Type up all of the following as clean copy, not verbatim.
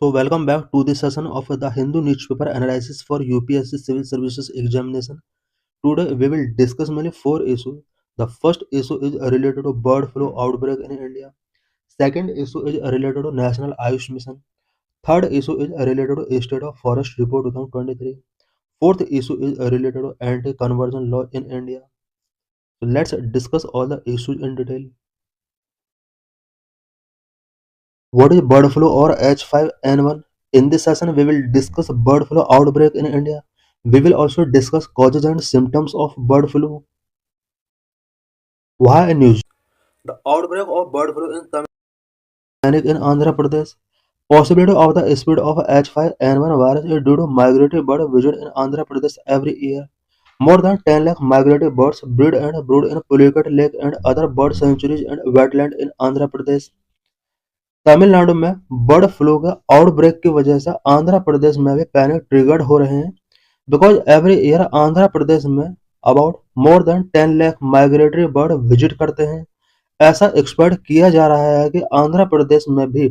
So welcome back to this session of the Hindu newspaper analysis for UPSC Civil Services examination. Today we will discuss mainly four issues. The first issue is related to bird flu outbreak in India. Second issue is related to National Ayush Mission. Third issue is related to State of Forest Report 2023. Fourth issue is related to anti-conversion law in India. So let's discuss all the issues in detail. What is bird flu or H5N1? In this session, we will discuss bird flu outbreak in India. We will also discuss causes and symptoms of bird flu. Why news? The outbreak of bird flu in Tamil in Andhra Pradesh. Possibility of the spread of H5N1 virus is due to migratory bird visit in Andhra Pradesh every year. More than 10 lakh migratory birds breed and brood in Pulicat Lake and other bird sanctuaries and wetland in Andhra Pradesh. Tamil Nadu में bird flu के outbreak की वजह से आंध्र प्रदेश में भी panic triggered हो रहे हैं because every year Andhra Pradesh में about more than 10 lakh migratory bird visit करते हैं। ऐसा एक्सपेक्ट किया जा रहा है कि आंध्र प्रदेश में भी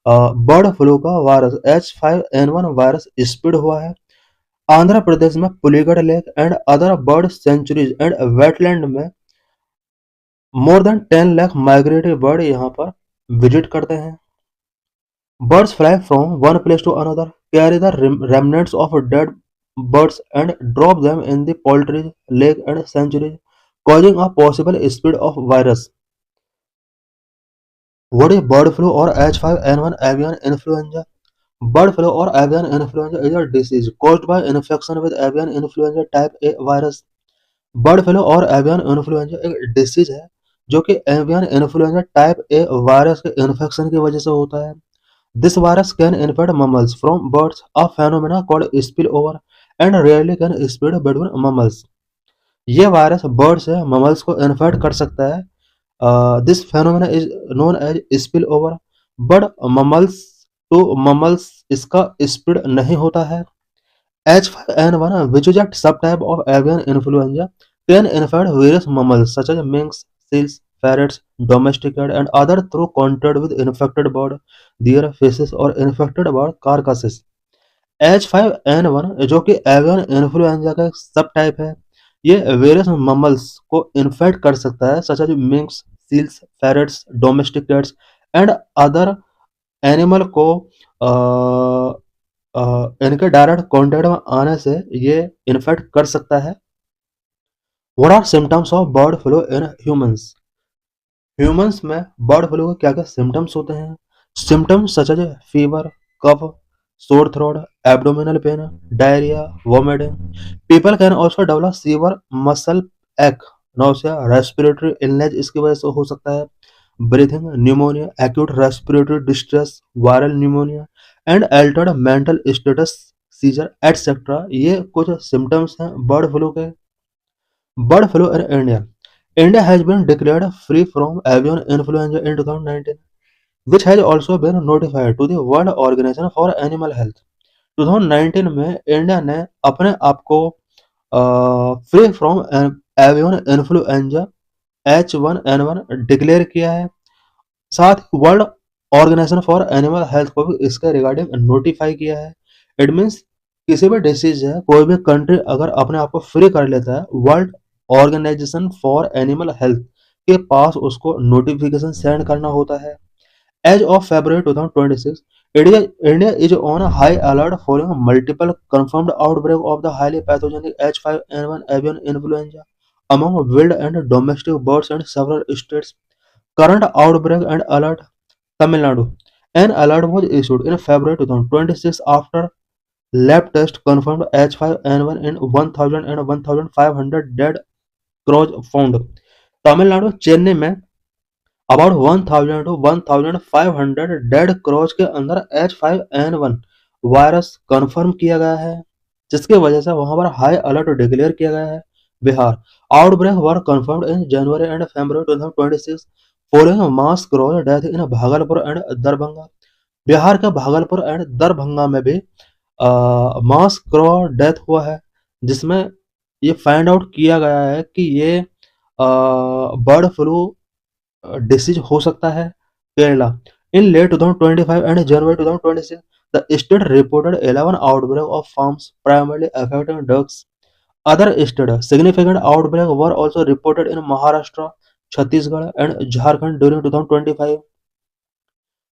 बर्ड फ्लू का वायरस H5N1 वायरस स्प्रेड हुआ है। आंध्र प्रदेश में Pulicat lake and other bird sanctuaries and wetland में more than 10 lakh migratory bird यहाँ पर विजिट करते हैं। Birds fly from one place to another, carry the remnants of dead birds and drop them in the poultry, lake and sanctuaries, causing a possible spread of virus. What is bird flu or H5N1 avian influenza? Bird flu or avian influenza is a disease caused by infection with avian influenza type A virus. Bird flu और avian influenza एक disease है जो कि avian influenza type A virus के infection की वजह से होता है। This virus can infect mammals from birds, a phenomena called spillover, and rarely can spread between mammals. ये वायरस बर्ड से ममल्स को इन्फेक्ट कर सकता है। This phenomena is known as spill over, but mammals to mammals इसका spread नहीं होता है। H5N1, which is a subtype of avian influenza, can infect various mammals such as minks, seals, ferrets, domestic cat, and other through contact with infected bird, their faces, or infected bird carcasses. H5N1 जो कि avian influenza का एक सब type है, ये various ममल्स को infect कर सकता है such as minks, seals, ferrets, domestic cats and other animal को इनके डायरेक्ट कांटेक्ट में आने से ये इन्फेक्ट कर सकता है। What are symptoms of bird flu in humans? Humans में बर्ड फ्लू के क्या क्या सिम्टम्स होते हैं? Symptoms such as fever, cough, sore throat, abdominal pain, diarrhea, vomiting. People can also develop severe muscle ache, nausea, respiratory illness इसकी वजह से हो सकता है, breathing, pneumonia, acute respiratory distress, viral pneumonia, and altered mental status, seizure, etc. ये कुछ symptoms हैं bird flu के। Bird flu in India. India has been declared free from avian influenza in 2019, which has also been notified to the World Organization for Animal Health. 2019 में India ने अपने आप को free from avian influenza H1N1 declare किया है। साथ ही world organisation for animal health को भी इसके रिगार्डिंग नोटिफाई किया है। इट मीन्स किसी भी डिसीज है, कोई भी कंट्री अगर अपने आप को फ्री कर लेता है, world organisation for animal health के पास उसको नोटिफिकेशन सेंड करना होता है। As of February 2026, India is on a high alert following multiple confirmed outbreaks of the highly pathogenic H5N1 avian influenza among wild and domestic birds in several states. Current outbreak and alert: Tamil Nadu. An alert was issued in February 2026 after lab test confirmed H5N1 in 1,000 and 1,500 dead crows found. Tamil Nadu, Chennai में about 1000 to 1500 dead क्रॉच के अंदर H5N1 virus confirm किया गया है, जिसकी वजह से वहां पर हाई अलर्ट डिक्लेयर किया गया है। Bihar outbreak were confirmed in January and February 2026 following mass क्रॉच death in Bhagalpur and Darbhanga. Bihar के भागलपुर एंड दरभंगा में भी मास क्रॉच डेथ हुआ है, जिसमें ये फाइंड आउट किया गया है कि ये बर्ड फ्लू डिसीज हो सकता है। Kerala In late 2025 and January 2026, the state reported 11 outbreaks of farms primarily affecting ducks. Other states significant outbreaks were also reported in Maharashtra, Chhattisgarh, and Jharkhand during 2025.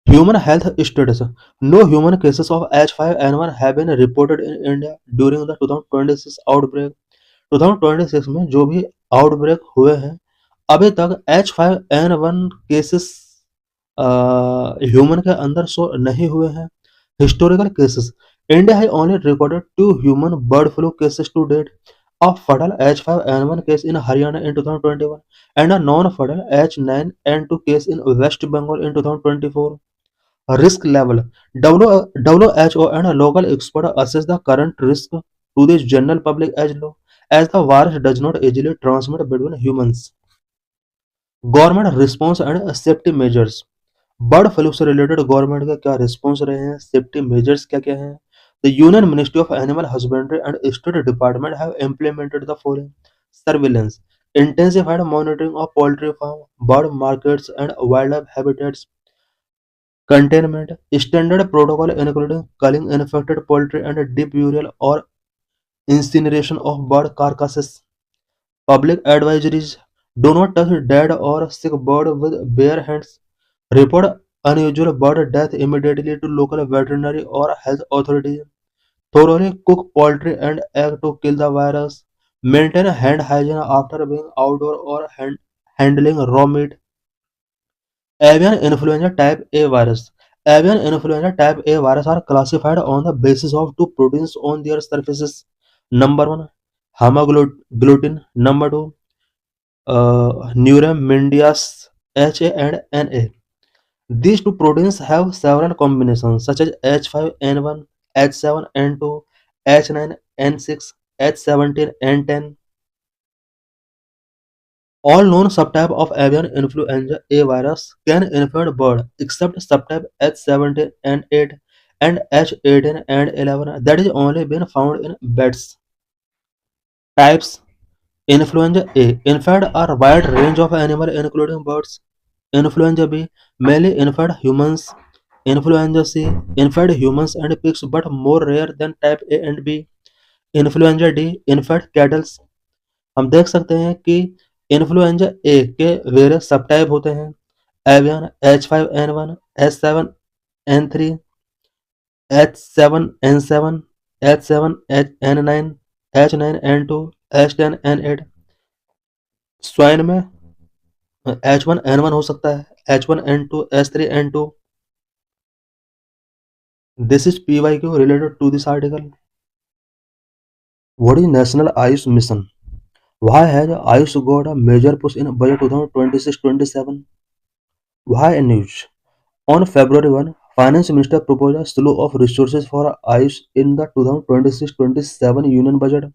Human health status: no human cases of H5N1 have been reported in India during the 2026 outbreak. 2026 में जो भी outbreak हुए हैं अभी तक H5N1 cases human के अंदर show नहीं हुए हैं. Historical cases: India has only recorded 2 human bird flu cases to date. A fatal H5N1 case in Haryana in 2021 and a non-fatal H9N2 case in West Bengal in 2024. Risk level: WHO and local experts assess the current risk to the general public as low, as the virus does not easily transmit between humans. Government response and safety measures: bird flu से related government का क्या response रहे हैं, safety measures क्या क्या हैं. The union ministry of animal husbandry and state department have implemented the following: surveillance, intensified monitoring of poultry farm, bird markets and wildlife habitats. Containment, standard protocol including culling infected poultry and deep burial or incineration of bird carcasses. Public advisories: do not touch dead or sick bird with bare hands. Report unusual bird death immediately to local veterinary or health authorities. Thoroughly cook poultry and egg to kill the virus. Maintain hand hygiene after being outdoor or handling raw meat. Avian influenza type A virus. Avian influenza type A virus are classified on the basis of two proteins on their surfaces. Number one, hemagglutin. Number two, Neuraminidase HA and NA. These two proteins have several combinations such as H5N1, H7N2, H9N6, H17N10. All known subtypes of avian influenza A virus can infect birds except subtype H17N8 and H18N11 that is only been found in bats. Types: Influenza A infect a wide range of animals including birds. Influenza B mainly infect humans. Influenza C infect humans and pigs but more rare than type A and B. Influenza D infect kettles. हम देख सकते हैं कि influenza ए के various सब type होते हैं: avian, H5N1, H7N3, H7N7, H7N9, H9N2, H10N8. Swine में H1N1 हो सकता है, H1N2, H3N2. This is PYQ related to this article. What is National Ayush Mission? Why has Ayush got a major push in budget 2026-27? Why news? On February 1, Finance Minister proposed a slew of resources for Ayush in the 2026-27 Union Budget.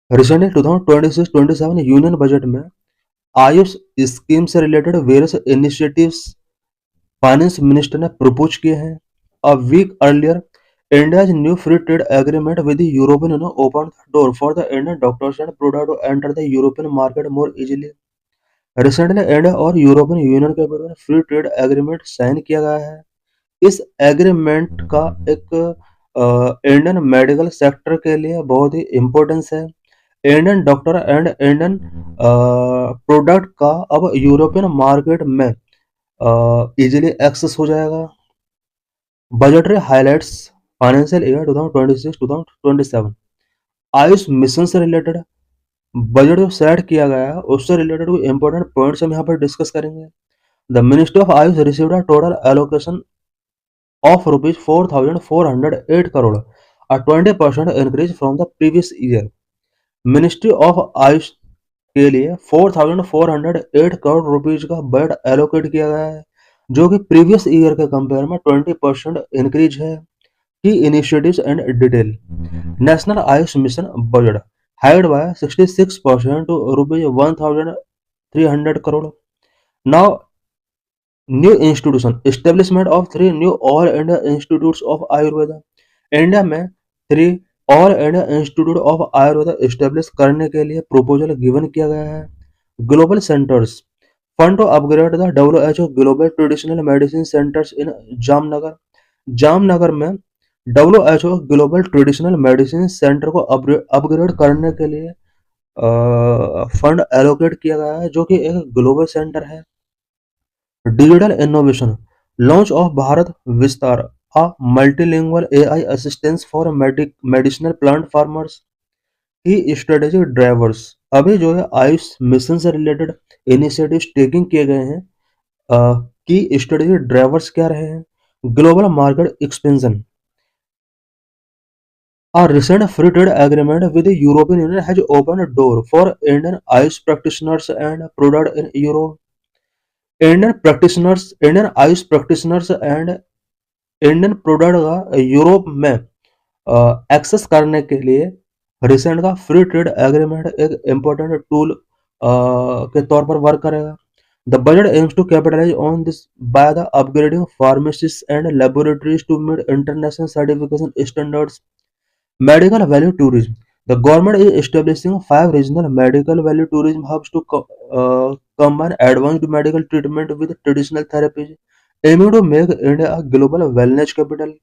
Recently, 2026-27 Union Budget में Ayush scheme से related various initiatives finance minister ने propose किए हैं. A week earlier, India's new free trade agreement with the European Union opened the door for the Indian doctors and products to enter the European market more easily. Recently India और European union के बीच में free trade agreement sign किया गया है. इस agreement का एक Indian medical sector के लिए बहुत ही इम्पोर्टेंस है. Indian doctor and Indian product का अब यूरोपियन मार्केट में इजीली एक्सेस हो जाएगा. Budgetary highlights financial year 2026-2027. Ayush mission से रिलेटेड बजट जो सेट किया गया है उससे रिलेटेड कोई इंपॉर्टेंट पॉइंट्स हम यहाँ पर डिस्कस करेंगे. The ministry of Ayush received a total allocation of rupees 4,408 crore, a 20% increase from the previous year. Ministry of Ayush के लिए 4,408 करोड़ रुपीज का बजट एलोकेट किया गया है जो कि प्रीवियस ईयर के कंपेयर में 20% इंक्रीज है. Key initiatives and detail. National AYUSH mission budget hiked by 66% to rupees 1,300 crore. Now new institution establishment of 3 new all India institutes of Ayurveda. India में 3 all India institute of Ayurveda establish करने के लिए proposal given किया गया है. Global centres Fund to upgrade the WHO Global Traditional Medicine Centers in Jamnagar. Jamnagar में WHO global traditional medicine centre को upgrade करने के लिए फंड एलोकेट किया गया है, जो कि एक ग्लोबल सेंटर है। Digital innovation, launch of Bharat विस्तार, a multilingual AI assistance for medicinal plant farmers की स्ट्रेटेजिक ड्राइवर्स। अभी जो है आयुष मिशन से रिलेटेड इनिशिएटिव्स टेकिंग किए गए हैं। की स्ट्रेटेजिक ड्राइवर्स क्या रहे हैं? Global market expansion, a recent free trade agreement with the European Union has opened a door for Indian Ayush practitioners and product in Europe. Indian AYUSH practitioners and Indian product का Europe में access करने के लिए recent का free trade agreement एक important tool के तौर पर वर्क करेगा। The budget aims to capitalise on this by the upgrading pharmacies and laboratories to meet international certification standards. Medical value tourism. The government is establishing 5 regional medical value tourism hubs to combine advanced medical treatment with traditional therapies, aiming to make India a global wellness capital.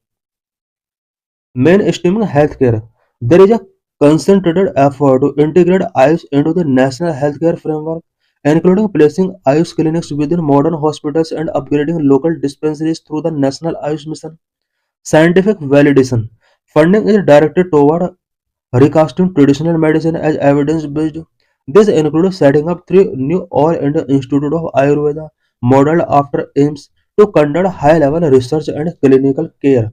Mainstreaming healthcare. There is a concentrated effort to integrate ICE into the national healthcare framework, including placing ICE clinics within modern hospitals and upgrading local dispensaries through the National ICE Mission. Scientific validation. Funding is directed toward recasting traditional medicine as evidence-based. This includes setting up 3 new All-India Institute of Ayurveda modeled after AIMS to conduct high-level research and clinical care.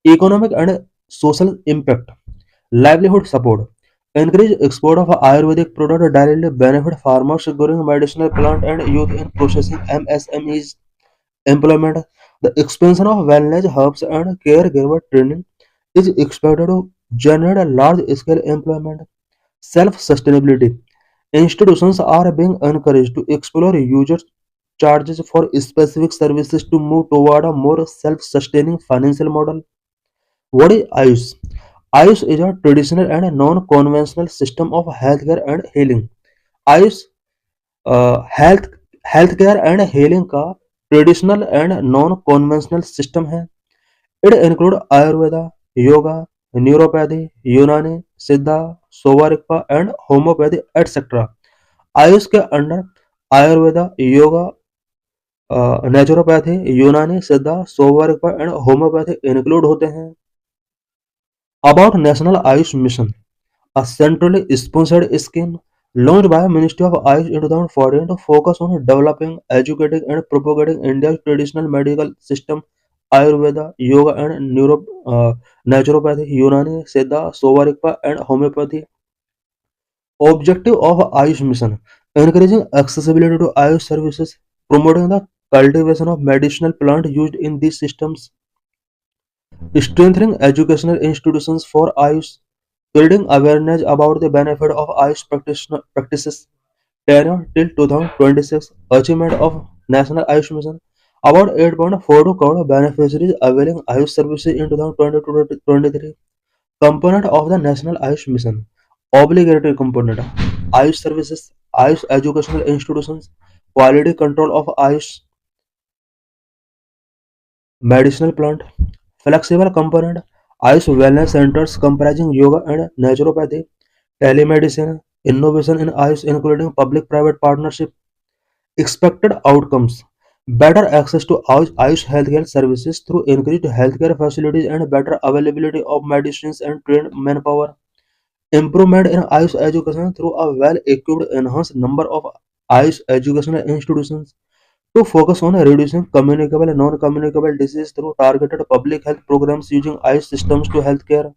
Economic and social impact. Livelihood support. Encourage export of Ayurvedic products directly benefit farmers growing medicinal plant and youth in processing MSMEs. Employment. The expansion of wellness hubs and caregiver training is expected to generate a large-scale employment. Self-sustainability. Institutions are being encouraged to explore user charges for specific services to move toward a more self-sustaining financial model. What is Ayush? Ayush is a traditional and non-conventional system of healthcare and healing. AYUSH health health care and healing का traditional and non conventional system है। It include Ayurveda, yoga, naturopathy, Unani, Siddha, Sowa and homeopathy etcetera. AYUSH के under Ayurveda, yoga, naturopathy, यूनानी, Siddha, Sowa and homeopathy include होते हैं। About national AYUSH mission, a centrally sponsored scheme launched by Ministry of Ayush in 2014 to focus on developing, educating, and propagating India's traditional medical system, Ayurveda, Yoga, and Naturopathy, Unani, Siddha, Sovarikpa, and Homeopathy. Objective of Ayush Mission: encouraging accessibility to Ayush services, promoting the cultivation of medicinal plants used in these systems, strengthening educational institutions for Ayush, building awareness about the benefit of Ayush practices. Tenure till 2026. Achievement of National Ayush Mission. About 8.42 crore beneficiaries availing Ayush services in 2022-23. Component of the National Ayush Mission. Obligatory component. Ayush services, Ayush educational institutions, quality control of Ayush medicinal plant, flexible component, Ayush wellness centers comprising yoga and naturopathy, telemedicine, innovation in Ayush including public-private partnership, expected outcomes, better access to Ayush healthcare services through increased healthcare facilities and better availability of medicines and trained manpower, improvement in Ayush education through a well-equipped enhanced number of Ayush educational institutions, to focus on reducing communicable and non-communicable disease through targeted public health programs using Ayush systems to healthcare.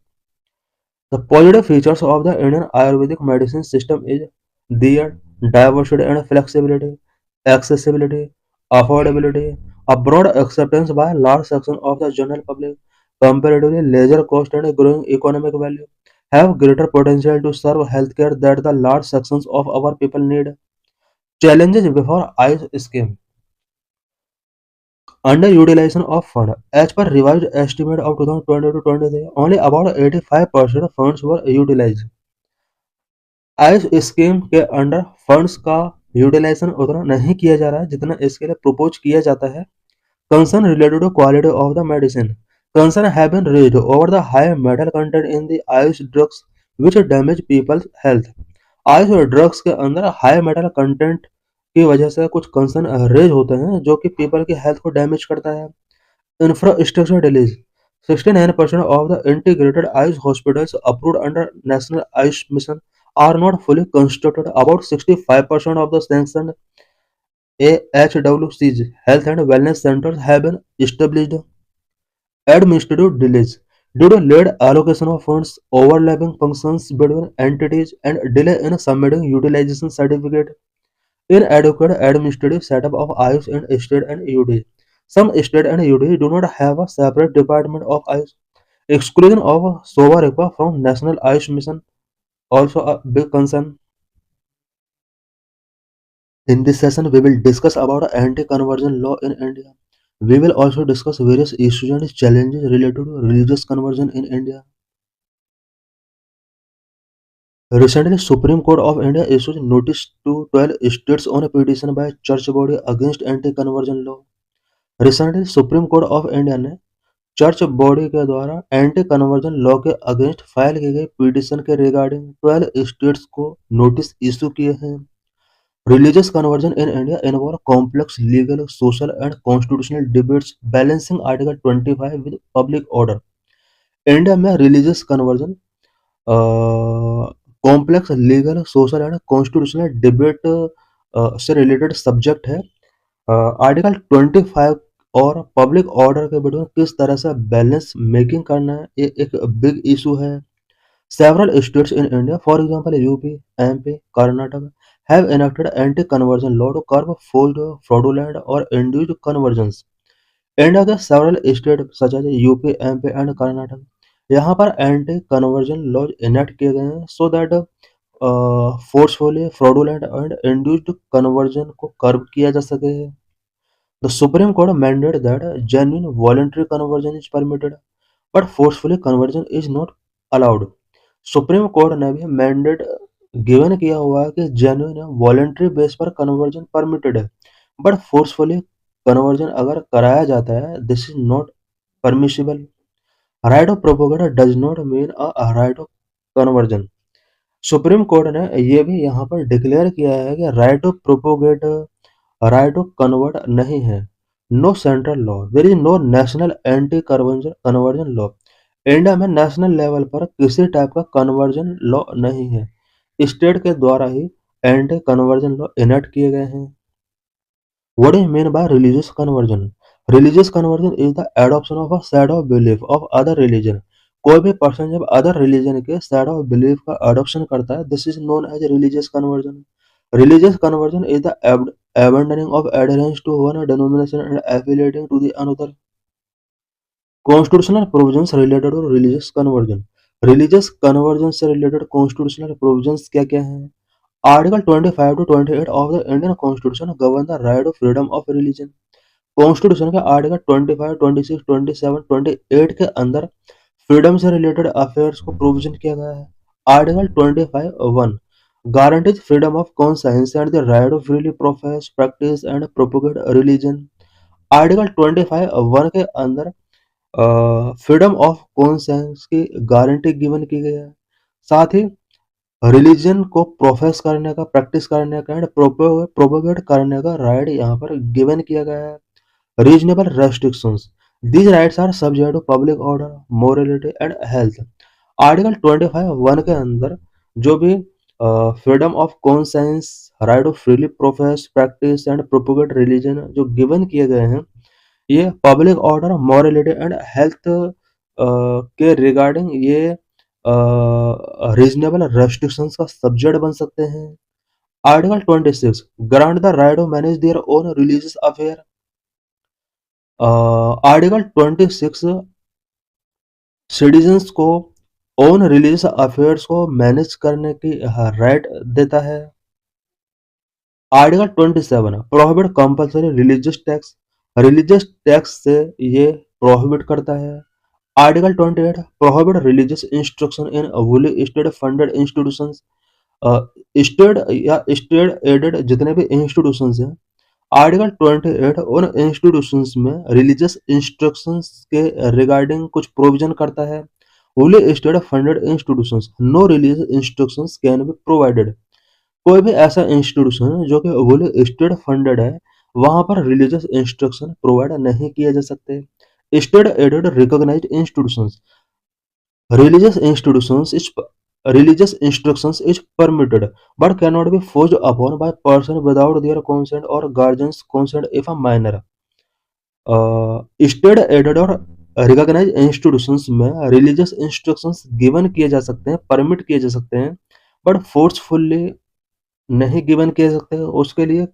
The positive features of the Indian Ayurvedic medicine system is their diversity and flexibility, accessibility, affordability, a broad acceptance by a large section of the general public, comparatively lesser cost and growing economic value, have greater potential to serve healthcare that the large sections of our people need. Challenges before Ayush scheme. Underutilization of fund. As per revised estimate of 2020 to 23, only about 85% funds were utilized. Ayush scheme के under funds का utilisation उतना नहीं किया जा रहा है जितना इसके लिए प्रपोज किया जाता है। Concern related to quality of the medicine, concern have been raised over the high metal content in the AYUSH drugs which damage people's health. AYUSH drugs के अंदर हाई मेटल कंटेंट की वजह से कुछ कंसर्न रेज होते हैं जो कि पीपल की हेल्थ को डैमेज करता है। Infrastructure delays: 69% of the integrated ICE hospitals approved under National ICE Mission are not fully constructed. About 65% of the sanctioned AHWCs health and wellness centers have been established. Administrative delays: due to late allocation of funds, overlapping functions between entities, and delay in submitting utilization certificate. Inadequate administrative setup of ICE in state and UT. Some state and UT do not have a separate department of ICE. Exclusion of Sovarepa from National ICE Mission also a big concern. In this session, we will discuss about anti-conversion law in India. We will also discuss various issues and challenges related to religious conversion in India. Recently, Supreme Court of India issued notice to 12 states on a petition by church body against anti-conversion law. Recently Supreme Court of India ने church body के द्वारा anti conversion law के against file की गई petition के regarding 12 states को notice issue किए हैं। Religious conversion in India involve complex legal, social and constitutional debates balancing article 25 with public order. India में religious conversion complex legal, social and constitutional debate से related subject है। Article 25 और public order के between किस तरह से balance making करना है, ये एक बिग इशू है। Several states in India, for example UP, MP, Karnataka, have enacted anti conversion law to curb forced, fraudulent और इंड्यूस्ड कन्वर्जंस। इंडिया के several state such as UP, MP and Karnataka, यहाँ पर anti conversion laws enact किए गए हैं so that forcefully, fraudulent and induced conversion को curb किया जा सके। The Supreme Court mandated that genuine voluntary conversion is permitted, but forcefully conversion is not allowed. Supreme court ने भी मैंडेट गिवन किया हुआ है कि जेन्युइन वॉलेंट्री बेस पर कन्वर्जन परमिटेड है, बट फोर्सफुली कन्वर्जन अगर कराया जाता है this is not permissible. Right of propagate does not mean a right of conversion. Supreme court ने ये भी यहाँ पर डिक्लेयर किया है कि right of propagate, right to convert नहीं है। No central law, there is no national anti conversion law. India में नेशनल लेवल पर किसी टाइप का कन्वर्जन लॉ नहीं है, स्टेट के द्वारा ही एंटी कन्वर्जन लॉ इनेक्ट किए गए हैं। What is mean by religious conversion? Religious conversion is the adoption of a set of belief of other religion. कोई भी पर्सन जब अदर रिलीजन के सेट ऑफ बिलीफ का एडॉप्शन करता है this is known as religious conversion. Religious conversion is the abandoning of adherence to one denomination and affiliating to the another. Constitutional provisions related to religious conversion. Religious conversion से related constitutional provisions क्या क्या हैं? Article 25 to 28 of the Indian Constitution govern the right of freedom of religion. Constitution के article 25, 26, 27, 28 के अंदर freedom से related affairs को provision किया गया है। Article 25(1) guarantees freedom of conscience and the right to freely profess, practice and propagate religion. Article 25(1) के अंदर फ्रीडम ऑफ कॉन्शियंस की गारंटी गिवन की गई है। साथ ही रिलीजन को प्रोफेस करने का, प्रैक्टिस करने का एंड प्रोपोगेट करने का राइट यहाँ पर गिवन किया गया है। Reasonable restrictions, these rights are subject to public order, morality and health. Article 25(1) के अंदर जो भी freedom of conscience, right of freely profess, practice and propagate religion जो गिवन किए गए हैं ये public order, morality and health के रिगार्डिंग ये रीजनेबल रेस्ट्रिक्शंस का सब्जेक्ट बन सकते हैं। Article 26 grant the right to manage their own religious affair. Article 26 citizens को ओन रिलीजियस अफेयर्स को मैनेज करने की राइट देता है। Article 27 prohibit compulsory religious tax, religious tax से ये प्रोहिबिट करता है। Article 28 prohibit religious instruction in wholly state funded institutions, state या स्टेट एडेड जितने भी इंस्टीट्यूशंस हैं, आर्टिकल 28 उन इंस्टीट्यूशंस में रिलीजियस इंस्ट्रक्शंस के रिगार्डिंग कुछ प्रोविजन करता है। Wholly state funded institutions no religious instructions can be provided. कोई भी ऐसा इंस्टीट्यूशन जो कि होली स्टेट फंडेड है, वहां पर रिलीजियस इंस्ट्रक्शन प्रोवाइड नहीं किए जा सकते। State aided recognised institutions religious institutions is religious instructions is permitted but cannot be forced upon by person without their consent or guardian's consent if a minor state aided और recognise institutions में religious instructions given किए जा सकते हैं, permit किए जा सकते हैं, बट फोर्सफुली नहीं गिवन किए जा सकते। उसके लिए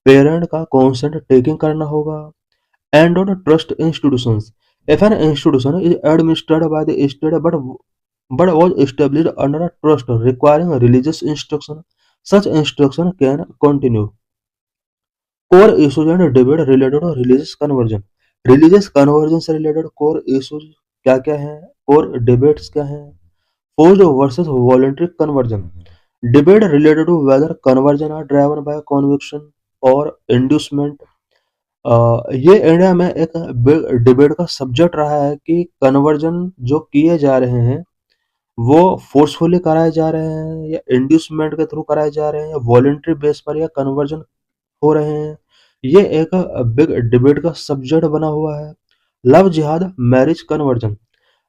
पेरेंट का कॉन्सेंट टेकिंग करना होगा। And on trust institutions if an institution is administered by the state but was established under a trust requiring religious instruction, such instruction can continue. Core issues and debate related to religious conversion. Religious conversion से related core issues क्या क्या हैं, core debates क्या हैं? Forced versus voluntary conversion. Debate related to whether conversion are driven by conviction or inducement. ये India में एक big debate का सब्जेक्ट रहा है कि कन्वर्जन जो किए जा रहे हैं वो फोर्सफुली कराए जा रहे हैं या इंड्यूसमेंट के थ्रू कराए जा रहे हैं या वॉलंटरी बेस पर या कन्वर्जन हो रहे हैं। ये एक बिग डिबेट का सब्जेक्ट बना हुआ है। लव जिहाद marriage conversion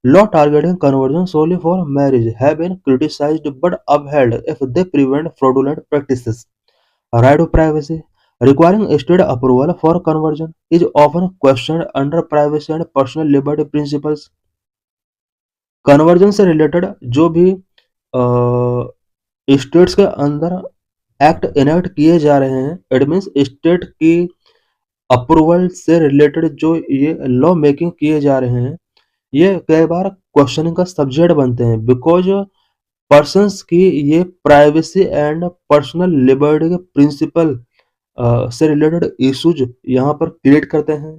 law targeting conversion solely for marriage have been criticized but upheld if they prevent fraudulent practices. Right to privacy requiring state approval for conversion is often questioned under privacy and personal liberty principles. Conversion से related जो भी states के अंदर act enact किए जा रहे हैं, it means state की अप्रूवल से रिलेटेड जो ये लॉ मेकिंग किए जा रहे हैं, ये कई बार क्वेश्चनिंग का सब्जेक्ट बनते हैं बिकॉज पर्सन्स की ये प्राइवेसी एंड पर्सनल लिबर्टी के प्रिंसिपल से रिलेटेड इश्यूज यहाँ पर क्रिएट करते हैं।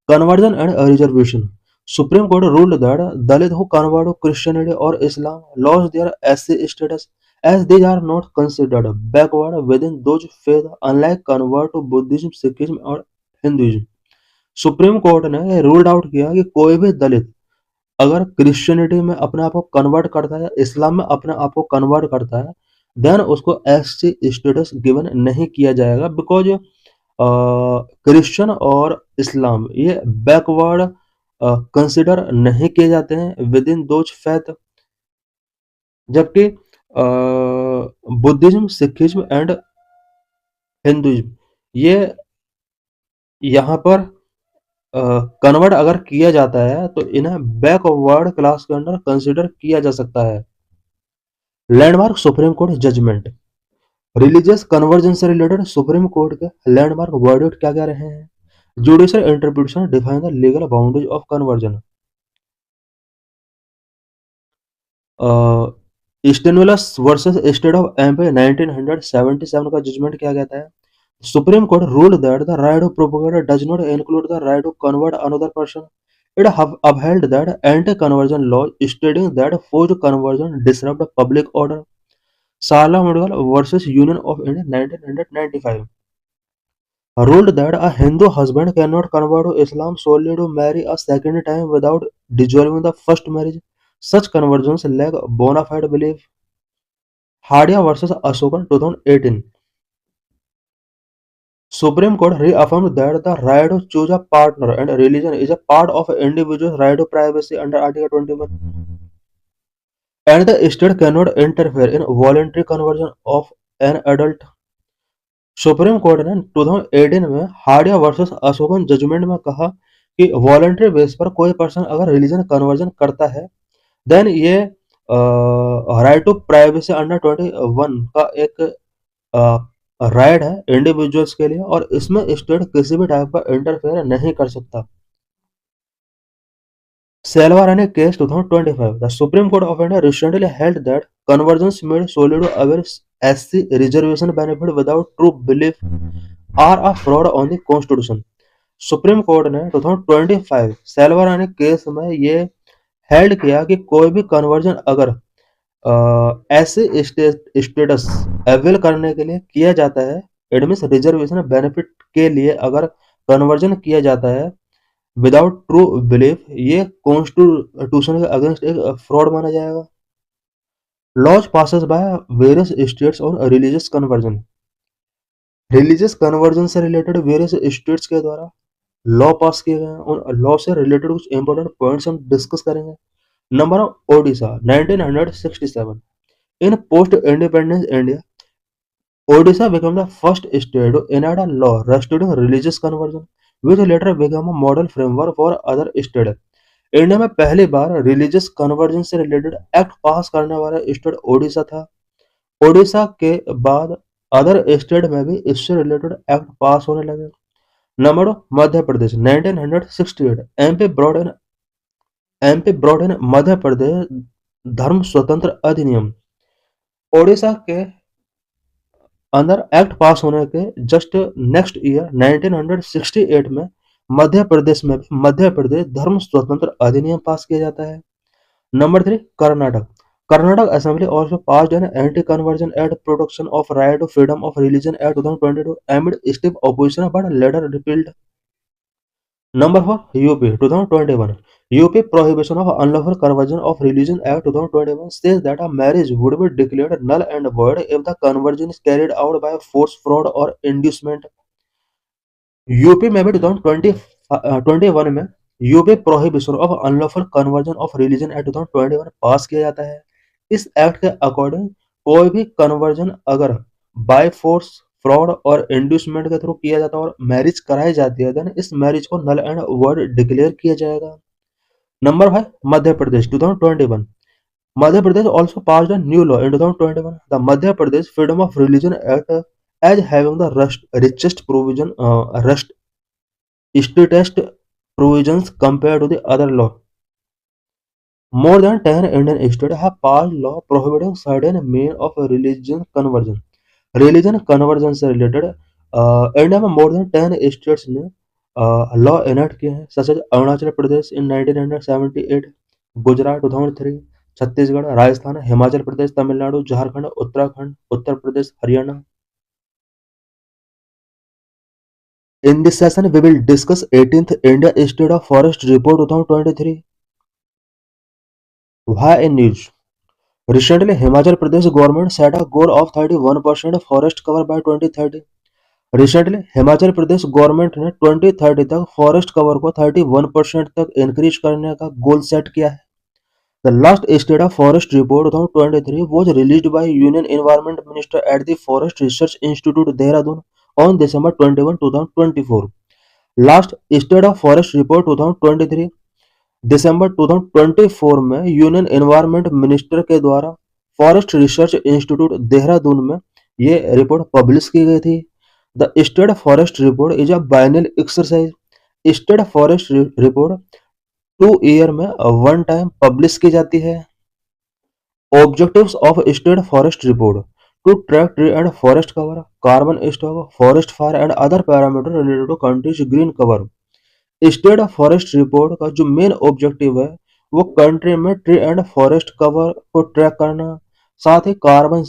Conversion and reservation supreme Court ruled that Dalit who convert to Christianity or Islam lost their SC status as they are not considered backward within those faith unlike convert to Buddhism, Sikhism और Hinduism. Supreme court ने ruled out किया कि कोई भी दलित अगर Christianity में अपने आप को कन्वर्ट करता है या इस्लाम में अपने आप को कन्वर्ट करता है, देन उसको एससी स्टेटस गिवन नहीं किया जाएगा बिकॉज क्रिश्चियन और इस्लाम ये बैकवर्ड कंसिडर नहीं किए जाते हैं विद इन दोज फैथ, जबकि बुद्धिज्म, सिखिज्म एंड हिंदुइज्म ये यहाँ पर कन्वर्ट अगर किया जाता है तो इन्हें बैकवर्ड क्लास के अंदर कंसिडर किया जा सकता है। Landmark Supreme Court judgment religious conversion से रिलेटेड सुप्रीम कोर्ट के लैंडमार्क वर्डिक्ट क्या क्या रहे हैं? Judicial interpretation define the legal boundaries of conversion. Stanislaus versus state of MP 1977 का जजमेंट क्या कहता है? Supreme Court ruled that the right of propaganda does not include the right to convert another person. It have upheld that anti-conversion law, stating that forced conversion disrupt public order. Sala Mughal versus Union of India 1995 ruled that a Hindu husband cannot convert to Islam solely to marry a second time without dissolving the first marriage. Such conversions lack bona fide belief. Hadia versus Ashokan 2018 Supreme Court reaffirmed that the right to choose a partner and religion is a part of an individual's right to privacy under Article 21, and the state cannot interfere in voluntary conversion of an adult. Supreme court ने 2018 में Hadiya versus Ashokan judgement में कहा कि voluntary base पर कोई person अगर religion conversion करता है, देन ये राइट टू प्राइवेसी अंडर 21 का एक राइट है इंडिविजुअल्स के लिए और इसमें स्टेट किसी भी टाइप का इंटरफेयर नहीं कर सकता। Salvarani case 2025 The Supreme Court of India recently held that conversions made solely to avail SC reservation benefit without true belief are a fraud on the Constitution. Supreme court ने 2025 सेल्वारानी case में ये held किया कि कोई भी conversion अगर ऐसे status avail करने के लिए किया जाता है। एडमिस रिजर्वेशन बेनिफिट के लिए अगर कन्वर्जन किया जाता है विदाउट ट्रू बिलीफ, ये कॉन्स्टिट्यूशन के अगेंस्ट एक फ्रॉड माना जाएगा। Laws passes by various states और रिलीजियस कन्वर्जन, रिलीजियस कन्वर्जन से रिलेटेड वेरियस स्टेट्स के द्वारा लॉ पास किए गए हैं। उन लॉ से रिलेटेड कुछ इंपॉर्टेंट पॉइंट्स हम डिस्कस करेंगे। Number of Odisha 1967। In post independence India, Odisha became the first state to enact a law restricting religious conversion, which later became a model framework for other states. India में पहली बार religious conversion से related act पास करने वाला state Odisha था। ओडिशा के बाद other state में भी इससे रिलेटेड एक्ट पास होने लगे। Number Madhya Pradesh 1968। MP brought in Madhya Pradesh धर्म स्वतंत्र अधिनियम। ओडिशा के अंदर एक्ट पास होने के जस्ट नेक्स्ट ईयर 1968 में मध्य प्रदेश में मध्य प्रदेश धर्म स्वतंत्र अधिनियम पास किया जाता है। Number 3 Karnataka. Karnataka assembly also passed an anti-conversion act protection of right to freedom of religion act 2022 amid stiff opposition but later repealed. Number 4 UP 2021. UP Prohibition of Unlawful Conversion of Religion Act 2021 says that a marriage would be declared null and void if the conversion is carried out by force, fraud or inducement. UP में भी 2021 में UP prohibition of unlawful conversion of religion act 2021 पास किया जाता है। इस act के according कोई भी कन्वर्जन अगर बाय फोर्स, फ्रॉड और इंड्यूसमेंट के थ्रू किया जाता है और मैरिज कराई जाती है, देन इस मैरिज को नल एंड वॉइड डिक्लेयर किया जाएगा। Number 5 Madhya Pradesh 2021। Madhya Pradesh also passed a new law in 2021, the Madhya Pradesh Freedom of Religion Act, as having the richest provision, strictest provisions compared to the other law. More than 10 Indian states have passed law prohibiting certain means of religion conversion. Religion conversion से related India में more than 10 states ने law enact किए हैं, such as Arunachal Pradesh in 1978, Gujarat 2003, Chhattisgarh, Rajasthan, Himachal Pradesh, Tamil Nadu, Jharkhand, Uttarakhand, Uttar Pradesh, Haryana. In this session, we will discuss 18th India State of Forest Report 2023. Why in news? Recently, Himachal Pradesh government set a goal of 31% forest cover by 2030. Recently, Himachal Pradesh government ने 2030 तक forest cover को 31% तक increase करने का goal set किया है। The last State of Forest Report 2023 was released by Union Environment Minister at the Forest Research Institute, Dehradun on December 21, 2024. Last State of Forest Report 2023 दिसंबर 2024 में union environment minister के द्वारा forest research institute Dehradun में ये report publish की गई थी। The state forest report is a biennial exercise. State forest report 2 year में one time publish की जाती है। Objectives of state forest report to track tree and forest cover, carbon stock, forest fire and other parameter related to countries green cover. State forest report का जो main objective है वो country में tree and forest cover को track करना, साथ ही carbon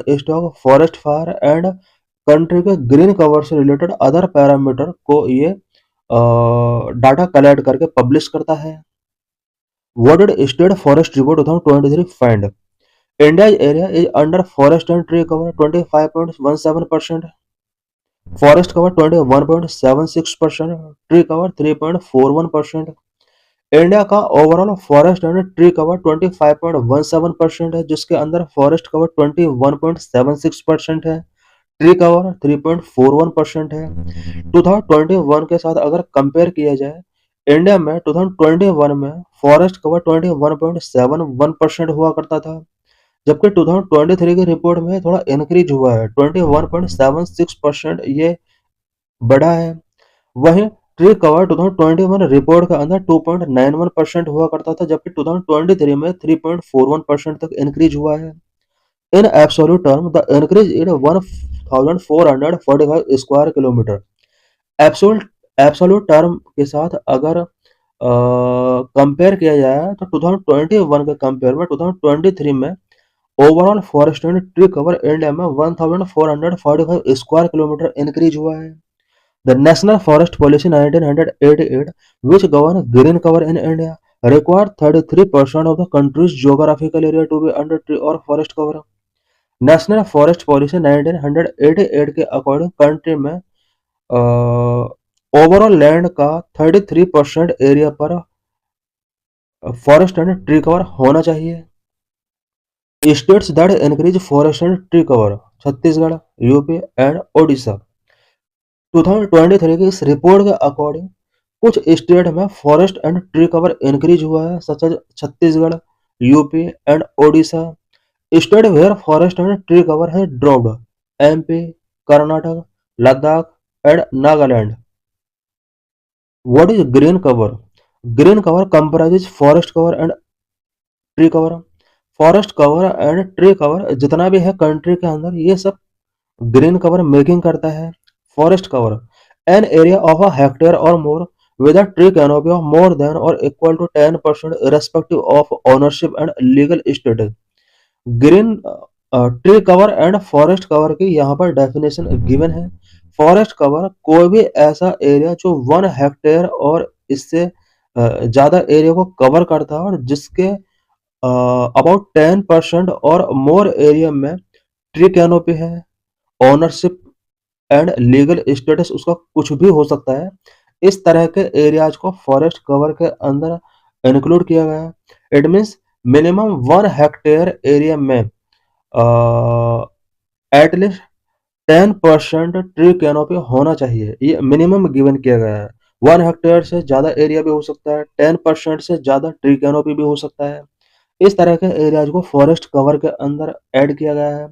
stock, forest fire and country के ग्रीन कवर से रिलेटेड अदर पैरामीटर को ये डाटा कलेक्ट करके पब्लिश करता है। What did state forest report 2023 find? India's area is under forest and tree cover 25.17%, forest cover 21.76%, tree cover 3.41%। India का overall forest and tree cover 25.17% है, जिसके अंदर फॉरेस्ट कवर 21.76% है, ट्री कवर 3.41% है। 2021 के साथ अगर कंपेयर किया जाए, इंडिया में 2021 में फॉरेस्ट कवर 21.71% हुआ करता था, जबकि 2023 की रिपोर्ट में थोड़ा इंक्रीज हुआ है, 21.76% ये बढ़ा है। वहीं ट्री कवर 2021 रिपोर्ट के अंदर 2.91% हुआ करता था, जबकि 2023 में 3.41% तक इंक्रीज हुआ है। In absolute term the increase in 1445 square kilometre. Absolute term के साथ अगर कंपेयर किया जाए तो 2021 के कंपेयर में 2023 में overall forest and tree cover India में 1445 स्क्वायर किलोमीटर इंक्रीज हुआ है। The national forest policy 1988, which govern green cover in India, required 33% of the country's geographical area to be under tree or forest cover. National forest policy 1988 के according country में overall land का 33% area पर forest and tree cover होना चाहिए। States that increase forest and tree cover: Chhattisgarh, UP and Odisha. 2023 की इस report के according कुछ स्टेट में forest and tree cover increase हुआ है, such as Chhattisgarh, UP and Odisha. State where forest and tree cover है dropped: MP, Karnataka, Ladakh and Nagaland. What is green cover? Green cover comprises forest cover and tree cover. Forest cover and tree cover जितना भी है country के अंदर, ये सब green cover making करता है। Forest cover: an area of a hectare और मोर with a tree canopy of more than or equal to 10% irrespective of ownership and legal status. Green tree cover and forest cover की यहाँ पर definition given है। Forest cover कोई भी ऐसा area जो 1 hectare और इससे ज्यादा एरिया को कवर करता है और जिसके अबाउट 10% और मोर एरिया में ट्री कैनोपी है, ओनरशिप एंड लीगल स्टेटस उसका कुछ भी हो सकता है। इस तरह के एरियाज को फॉरेस्ट कवर के अंदर इंक्लूड किया गया है। It means minimum 1 hectare area में एटलीस्ट 10% ट्री कैनोपी होना चाहिए, ये मिनिमम गिवन किया गया है। 1 हेक्टेयर से ज्यादा एरिया भी हो सकता है, 10% से ज्यादा ट्री कैनोपी भी हो सकता है। इस तरह के एरियाज को फॉरेस्ट कवर के अंदर ऐड किया गया है।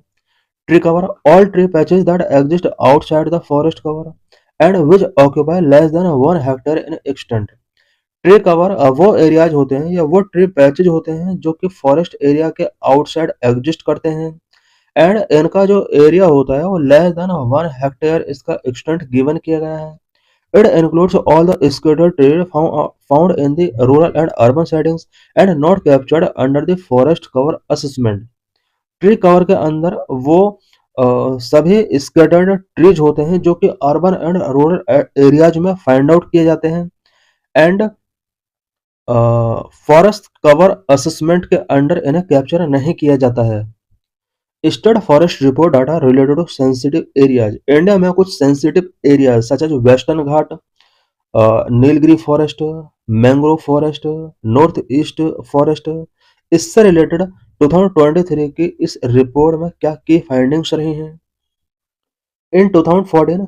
Tree cover: all tree patches that exist outside the forest cover and which occupy less than 1 hectare in extent. Tree cover वो एरियाज होते हैं या वो ट्री पैचेज होते हैं जो कि फॉरेस्ट एरिया के आउटसाइड एग्जिस्ट करते हैं एंड इनका जो एरिया होता है वो लेस देन 1 हेक्टेयर इसका एक्सटेंट गिवन किया गया है। It includes all the scattered trees found in the rural and urban settings and not captured under the forest cover assessment. Tree cover के अंदर वो सभी स्कैटर्ड ट्रीज होते हैं जो कि अर्बन एंड रूरल एरियाज में फाइंड आउट किए जाते हैं एंड फॉरेस्ट कवर असेसमेंट के अंडर इन्हें कैप्चर नहीं किया जाता है। State forest report data related to sensitive areas: India में कुछ sensitive areas such as western Ghat, Nilgiri forest, mangrove forest, north east forest, इससे रिलेटेड 2023 की इस रिपोर्ट में क्या की फाइंडिंग्स रही हैं? इन 2014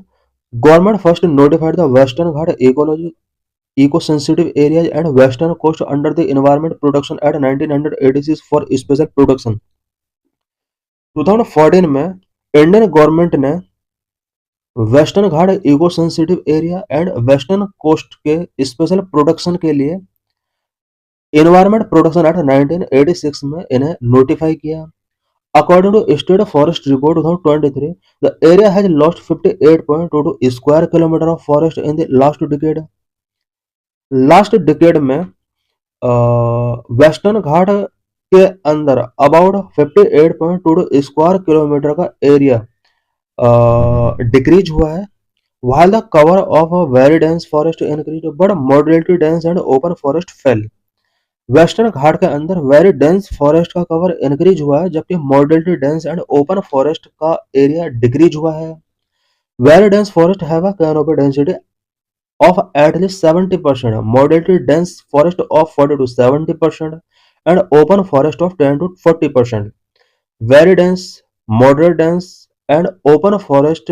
government first notified the western Ghat ecology eco sensitive areas and western coast under the environment protection act 1986 for special protection। 2014 में Indian government ने western Ghat eco sensitive area and western coast के special protection के लिए environment protection act 1986 में इन्हें notify किया। According to state forest report 2023, the area has lost 58.22 square kilometre of forest in the last decade. Last decade में western Ghat के अंदर about 58.22 square kilometre का एरिया डिक्रीज हुआ है, while the cover of a very dense forest increased but moderately dense and open forest fell। Western Ghat के अंदर very dense forest का cover increase हुआ है जबकि moderately dense and open forest का एरिया डिक्रीज हुआ है। Very dense forest have a canopy density of at least 70%, moderately dense forest of 40 to 70%, and open forest of 10 to 40%। Very dense, moderate dense and open forest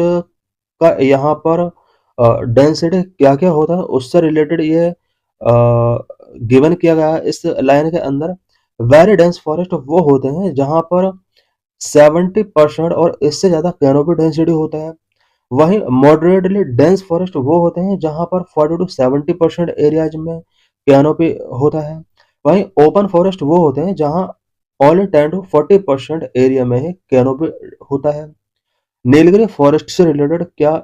का यहाँ पर density क्या क्या होता है उससे रिलेटेड ये गिवन किया गया है इस लाइन के अंदर। वेरी डेंस फॉरेस्ट वो होते हैं जहाँ पर 70% और इससे ज़्यादा कैनोपी डेंसिटी होता है। वहीं मॉडरेटली डेंस फॉरेस्ट वो होते हैं जहां पर 40 to 70% एरियाज में कैनोपी होता है। वहीं ओपन फॉरेस्ट वो होते हैं जहां ओनली 10 to 40% एरिया में ही कैनोपी होता है। नीलगिरी फॉरेस्ट से रिलेटेड क्या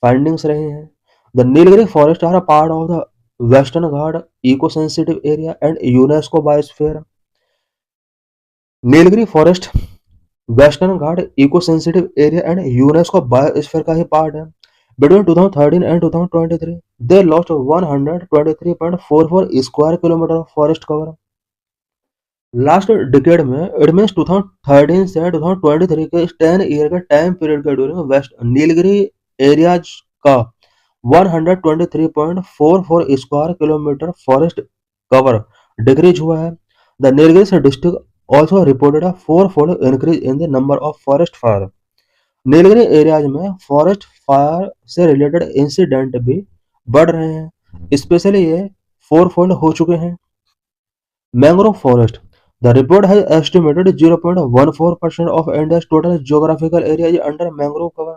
फाइंडिंग्स रहे हैं? The Nilgiri forest are a part of the western Ghat eco sensitive area and UNESCO biosphere. Nilgiri forest western Ghat eco sensitive area and UNESCO biosphere का ही पार्ट है। Between 2013 and 2023 they lost 123.44 square kilometre of forest cover. Last decade में it means 2013 से 2023 के 10 year के time period के during waste Nilgiri areas का 123.44 square kilometre forest cover decrease हुआ है। The Nilgiri district also reported a fourfold increase in the number of forest fire. Nilgiri areas में forest fire से रिलेटेड इंसिडेंट भी बढ़ रहे हैं, स्पेशली ये फोरफोल्ड हो चुके हैं। Mangrove forest the report has estimated 0.14% of India's total geographical area is under mangrove cover.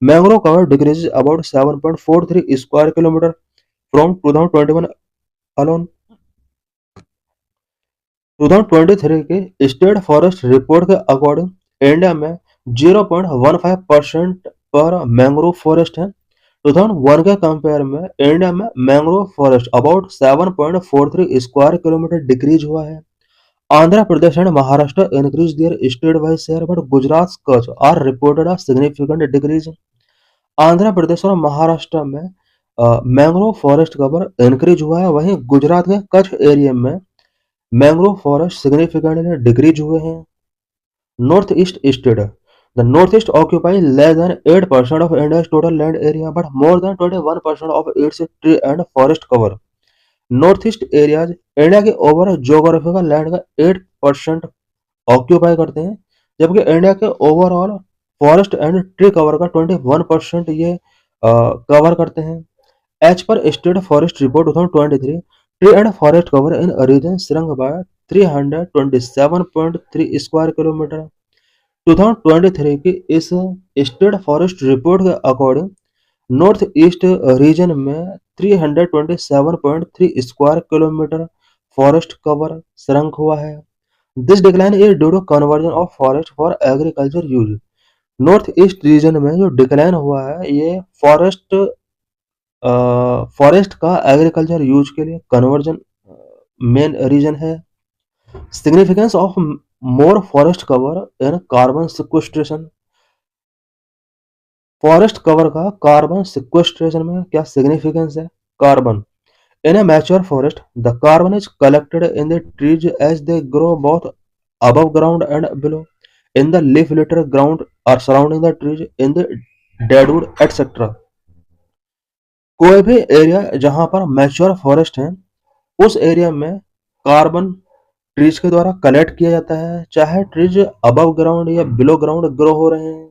Mangrove cover decreases about 7.43 square kilometer from 2021 alone. 2023 के स्टेट फॉरेस्ट रिपोर्ट के अकॉर्डिंग इंडिया में 0.15% पर मैंग्रोव फॉरेस्ट है। 2001 के कंपेयर में India में mangrove forest about 7.43 square kilometre decrease हुआ है। आंध्र प्रदेश and Maharashtra increased their state-wise share, but Gujarat, Kutch are reported a significant decrease. Andhra Pradesh और महाराष्ट्र में मैंग्रोव फॉरेस्ट कवर इंक्रीज हुआ है, वहीं गुजरात के कच्छ एरिया में मैंग्रोव फॉरेस्ट सिग्निफिकेंटली डिक्रीज हुए हैं। North east state The Northeast occupies less than 8% of India's total land area, but more than 21% of its tree and forest cover. North east areas India के overall geographical land का 8% occupy करते हैं, जबकि India के overall forest and tree cover का 21% ये cover करते हैं। As per state forest report 2023 tree and forest cover in region shrunk by 327.3 square kilometre. 2023 की इस स्टेट फॉरेस्ट रिपोर्ट के अकॉर्डिंग नॉर्थ ईस्ट रीजन में 327.3 square kilometre forest cover shrunk हुआ है। This decline is due to conversion of forest for agriculture use. North east region में जो decline हुआ है ये फॉरेस्ट का एग्रीकल्चर यूज के लिए कन्वर्जन मेन रीजन है। Significance of more forest cover in carbon sequestration. Forest cover का कार्बन सिक्वेस्ट्रेशन में क्या सिग्निफिकेंस है? Carbon in a mature forest, the carbon is collected in the trees as they grow both above ground and below, in the leaf litter ground or surrounding the trees, in the deadwood, etc. कोई भी area जहां पर mature forest है उस area में carbon trees के द्वारा collect किया जाता है, चाहे ट्रीज अबव ग्राउंड या बिलो ग्राउंड ग्रो हो रहे हैं।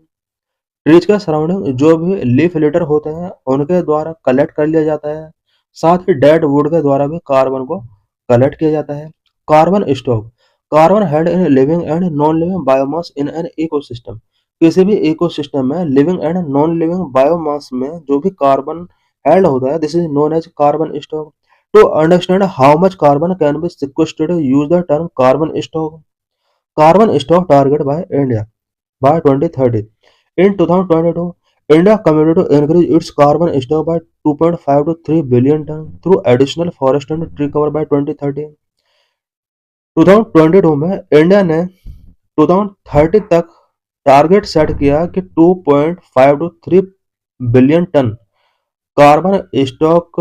ट्रीज के सराउंडिंग जो भी लीफ लिटर होते हैं उनके द्वारा कलेक्ट कर लिया जाता है, साथ ही डेड वुड के द्वारा भी कार्बन को कलेक्ट किया जाता है। Carbon stock carbon held in living and non living biomass in an ecosystem. किसी भी इकोसिस्टम में living and non living biomass में जो भी कार्बन हेल्ड होता है this is known as carbon stock. To understand how much carbon can be sequestered use the term carbon stock. Carbon stock target by India by 2030. In 2022, India committed to increase its carbon stock by 2.5 to 3 billion ton through additional forest and tree cover by 2030. 2022 में India ने 2030 तक target set किया कि 2.5 to 3 billion tonne carbon stock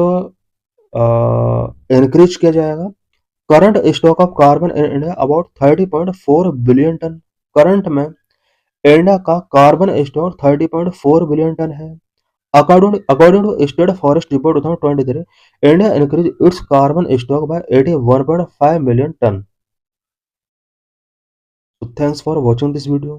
increase किया जाएगा। Current stock of carbon in India about 30.4 billion tonne. Current में India का carbon stock 30.4 billion tonne है। According to State Forest Report 2023, India increased its carbon stock by 81.5 million ton. So thanks for watching this video.